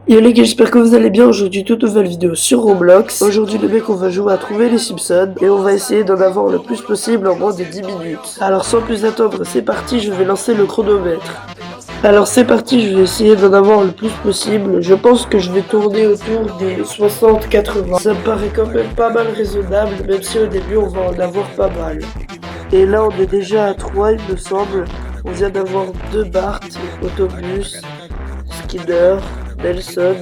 Yo les gars, j'espère que vous allez bien. Aujourd'hui, toute nouvelle vidéo sur Roblox. Aujourd'hui, les mecs, on va jouer à trouver les Simpsons et on va essayer d'en avoir le plus possible en moins de 10 minutes. Alors, sans plus attendre, c'est parti, je vais lancer le chronomètre. Alors, c'est parti, je vais essayer d'en avoir le plus possible. Je pense que je vais tourner autour des 60-80. Ça me paraît quand même pas mal raisonnable, même si au début, on va en avoir pas mal. Et là, on est déjà à 3, il me semble. On vient d'avoir 2 Bart, Autobus, Skinner, Nelson.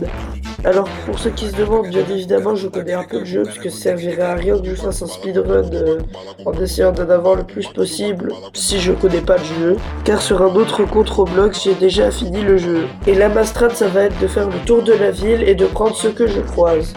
Alors, pour ceux qui se demandent, bien évidemment, je connais un peu le jeu, parce que ça servirait à rien que je fasse un speedrun en essayant d'en avoir le plus possible, si je connais pas le jeu. Car sur un autre compte Roblox, j'ai déjà fini le jeu. Et là, ma strat, ça va être de faire le tour de la ville et de prendre ce que je croise.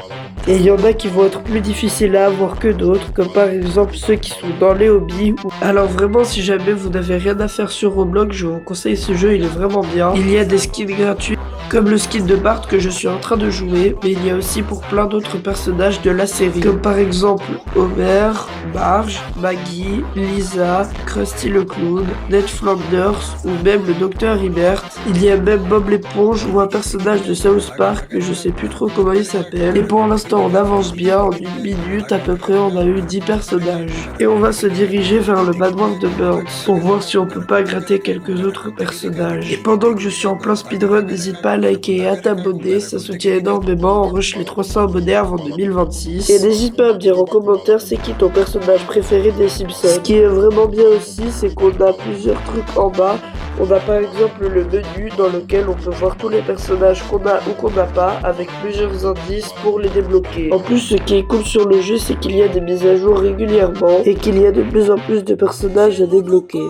Et il y en a qui vont être plus difficiles à avoir que d'autres, comme par exemple ceux qui sont dans les hobbies. Alors vraiment, si jamais vous n'avez rien à faire sur Roblox, je vous conseille ce jeu, il est vraiment bien. Il y a des skins gratuits, comme le skin de Bart que je suis en train de jouer, mais il y a aussi pour plein d'autres personnages de la série, comme par exemple Homer, Marge, Maggie, Lisa, Krusty le Clown, Ned Flanders ou même le Docteur Hibbert. Il y a même Bob l'éponge ou un personnage de South Park, mais je sais plus trop comment il s'appelle. Et pour l'instant, on avance bien, en 1 minute à peu près, on a eu 10 personnages. Et on va se diriger vers le manoir de Burns, pour voir si on peut pas gratter quelques autres personnages. Et pendant que je suis en plein speedrun, n'hésite pas à liker et à t'abonner, ça soutient énormément, on rush les 300 abonnés avant 2026. Et n'hésite pas à me dire en commentaire c'est qui ton personnage préféré des Simpsons. Ce qui est vraiment bien aussi, c'est qu'on a plusieurs trucs en bas. On a par exemple le menu dans lequel on peut voir tous les personnages qu'on a ou qu'on n'a pas, avec plusieurs indices pour les débloquer. En plus, ce qui est cool sur le jeu, c'est qu'il y a des mises à jour régulièrement et qu'il y a de plus en plus de personnages à débloquer.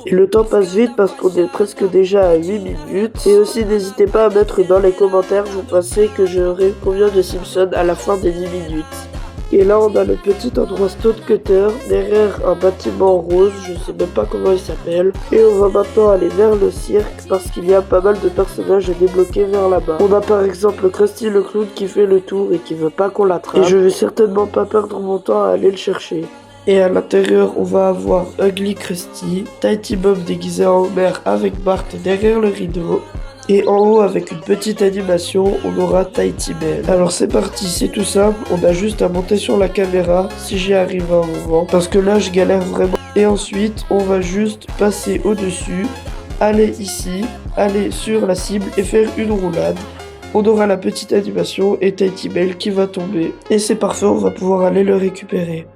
Et le temps passe vite parce qu'on est presque déjà à 8 minutes. Et aussi n'hésitez pas à mettre dans les commentaires, vous pensez que j'aurai combien de Simpsons à la fin des 10 minutes. Et là on a le petit endroit Stone Cutter, derrière un bâtiment rose, je sais même pas comment il s'appelle. Et on va maintenant aller vers le cirque parce qu'il y a pas mal de personnages à débloquer vers là-bas. On a par exemple Krusty le Clown qui fait le tour et qui veut pas qu'on l'attrape. Et je vais certainement pas perdre mon temps à aller le chercher. Et à l'intérieur, on va avoir Ugly Krusty, Tighty Bob déguisé en Homer avec Bart derrière le rideau. Et en haut, avec une petite animation, on aura Tighty Bell. Alors c'est parti, c'est tout simple, on a juste à monter sur la caméra, si j'y arrive à un moment, parce que là je galère vraiment. Et ensuite, on va juste passer au-dessus, aller ici, aller sur la cible et faire une roulade. On aura la petite animation et Tighty Bell qui va tomber. Et c'est parfait, on va pouvoir aller le récupérer.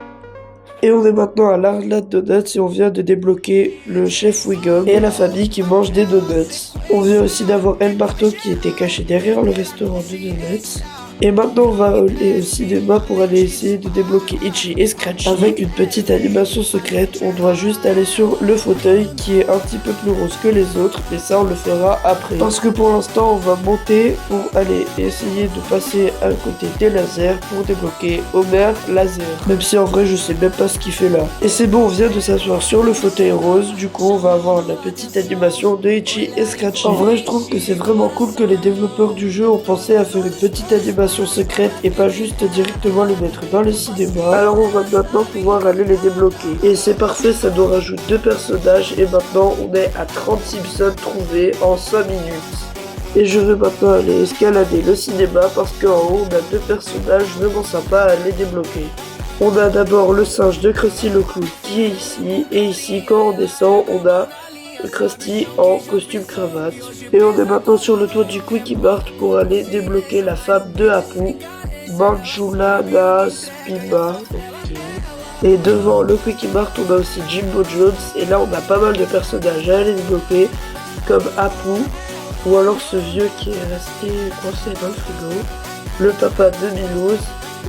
Et on est maintenant à l'Arlade Donuts et on vient de débloquer le chef Wiggum et la famille qui mange des donuts. On vient aussi d'avoir El Barto qui était caché derrière le restaurant de donuts. Et maintenant on va aller au cinéma pour aller essayer de débloquer Itchy et Scratchy. Avec une petite animation secrète, on doit juste aller sur le fauteuil qui est un petit peu plus rose que les autres, mais ça on le fera après. Parce que pour l'instant on va monter pour aller essayer de passer à côté des lasers pour débloquer Homer Laser. Même si en vrai je sais même pas ce qu'il fait là. Et c'est bon, on vient de s'asseoir sur le fauteuil rose, du coup on va avoir la petite animation de Itchy et Scratchy. En vrai je trouve que c'est vraiment cool que les développeurs du jeu ont pensé à faire une petite animation secrète et pas juste directement les mettre dans le cinéma. Alors on va maintenant pouvoir aller les débloquer. Et c'est parfait, ça nous rajoute 2 personnages et maintenant on est à 30 Simpsons trouvés en 5 minutes. Et je vais maintenant aller escalader le cinéma parce qu'en haut on a 2 personnages vraiment sympas à les débloquer. On a d'abord le singe de Krusty le Clown qui est ici, et ici quand on descend on a Krusty en costume cravate. Et on est maintenant sur le toit du Quickie Mart pour aller débloquer la femme de Apu, Manjula Naspima. Et devant le Quickie Mart, on a aussi Jimbo Jones. Et là, on a pas mal de personnages à aller débloquer, comme Apu, ou alors ce vieux qui est resté coincé dans le frigo, le papa de Milouz.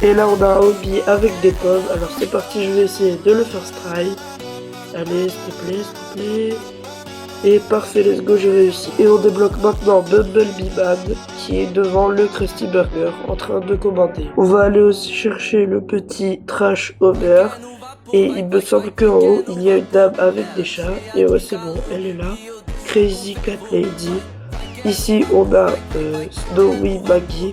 Et là, on a un hobby avec des pommes. Alors c'est parti, je vais essayer de le first try. Allez, s'il te plaît, s'il te plaît. Et parfait, let's go, j'ai réussi. Et on débloque maintenant Bumblebee Man qui est devant le Krusty Burger en train de commander. On va aller aussi chercher le petit Trash Homer. Et il me semble qu'en haut, il y a une dame avec des chats. Et ouais, c'est bon, elle est là. Crazy Cat Lady. Ici, on a Snowy Maggie,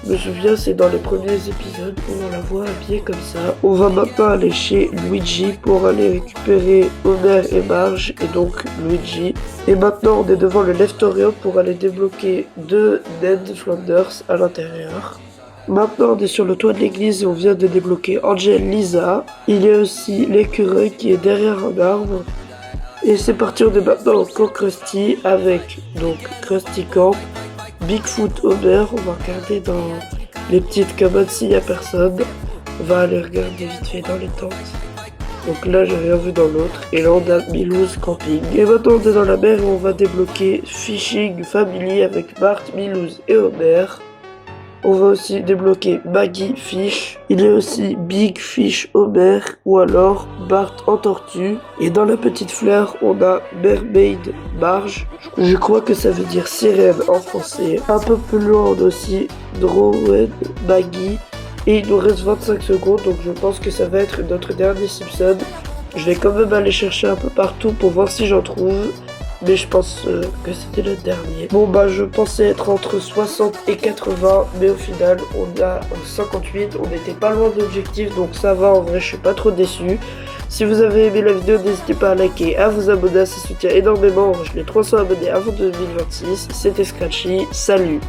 je me souviens, c'est dans les premiers épisodes où on la voit habillée comme ça. On va maintenant aller chez Luigi pour aller récupérer Homer et Marge, et donc Luigi. Et maintenant, on est devant le Leftorium pour aller débloquer 2 Ned Flanders à l'intérieur. Maintenant, on est sur le toit de l'église et on vient de débloquer Angel Lisa. Il y a aussi l'écureuil qui est derrière un arbre. Et c'est parti, on est maintenant au Camp Krusty avec donc Krusty Camp, Bigfoot, Homer. On va regarder dans les petites cabanes s'il n'y a personne. On va aller regarder vite fait dans les tentes. Donc là, j'ai rien vu dans l'autre. Et là, on a Milouz Camping. Et maintenant, on est dans la mer et on va débloquer Fishing Family avec Bart, Milouz et Homer. On va aussi débloquer Maggie Fish. Il y a aussi Big Fish Homer ou alors Bart en tortue. Et dans la petite fleur, on a Mermaid Marge. Je crois que ça veut dire sirène en français. Un peu plus loin, on a aussi Drowen Maggie. Et il nous reste 25 secondes, donc je pense que ça va être notre dernier Simpson. Je vais quand même aller chercher un peu partout pour voir si j'en trouve. Mais je pense que c'était le dernier. Bon bah je pensais être entre 60 et 80, mais au final on a 58, on n'était pas loin de l'objectif, donc ça va, en vrai je suis pas trop déçu. Si vous avez aimé la vidéo, n'hésitez pas à liker, à vous abonner, ça soutient énormément. Je l'ai 300 abonnés avant 2026. C'était Scratchy, salut.